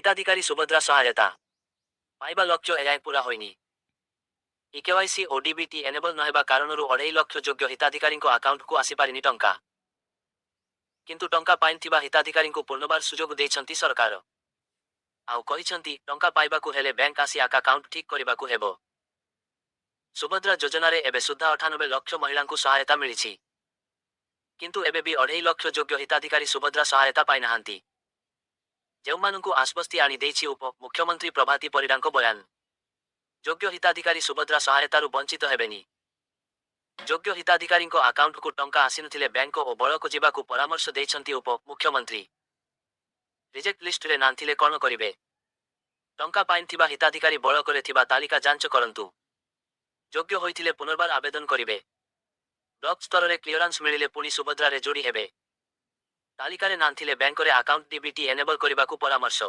हिताधिकारी सुभद्रा सहायता पाइबा लक्ष्य एजाए पूरा होइनी। इकेवाईसी ओ डीबीटी एनेबल नहेबा कारणरू 2.5 लक्ष योग्य हिताधिकारी आकाउंट को आसी पारिनी टंका। किंतु टंका पाइथिबा हिताधिकारी पुनर्बार सुजोग देइछंती सरकार। आउ कहिछंती टंका पाइबाकू हेले बैंक आसी अकाउंट ठीक करिबाकू हेबो। सुभद्रा योजना रे एबे सुद्धा 98 लक्ष महिला सहायता मिलिछि। किंतु एबे भी 2.5 लक्ष योग्य हिताधिकारी सुभद्रा सहायता पाई नाहांती। जेउमानंकु आश्वस्ति आनी देइछि उप मुख्यमंत्री प्रभाती परिडांको बयान। योग्य हिताधिकारी सुभद्रा सहायतारू वंचित हेबेनी। योग्य हिताधिकारी अकाउंट को टंका आसिनथिले बैंक और बळको जिबाकू परामर्श देइछंती उप मुख्यमंत्री। रिजेक्ट लिस्ट रे नांथिले कोन करिवे? टंका पाइथिबा हिताधिकारी बळकरे थिबा तालिका जांच करंतु। योग्य होइथिले पुनर्बार आवेदन करिवे। ब्लॉक स्तर रे क्लियरेंस मिलिले पुनी सुभद्रा रे जोड़ी हेबे। तालिका रे नांथिले बैंक रे अकाउंट डीबीटी एनेबल करिबाकू परामर्श।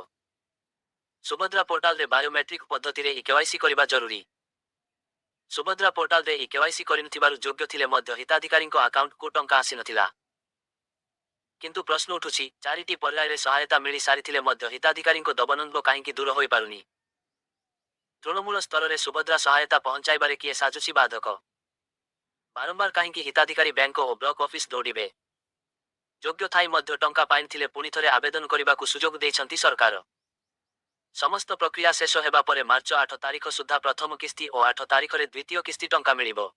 सुभद्रा पोर्टाल रे बायोमेट्रिक पद्धति रे केवाईसी करिबा जरूरी। सुभद्रा पोर्टाल रे केवाईसी करिनथिबारु योग्य थिले मध्य हिताधिकारी अकाउंट को टंका आसी नथिला। किंतु प्रश्न उठुछि, चारिटी पर्याय रे सहायता मिली सारिथिले मध्य हिताधिकारी दबनंद काहींकि दूर होई पारुनी? तृणमूल स्तर रे सुभद्रा सहायता पहुंचाइबारे किए साजुछि बाधक? बारंबार काहींकि हिताधिकारी बैंक और ब्लॉक ऑफिस दौड़िबे? योग्य थाई मध्य टंका पाइथिले पुनी थरे आवेदन करिबाकू सुजोग देइछंती सरकार। समस्त प्रक्रिया शेष हेबा परे मार्च 8 तारिख सुद्धा प्रथम किस्ती और 8 तारिख रे द्वितीय किस्ती टंका मिलिबो।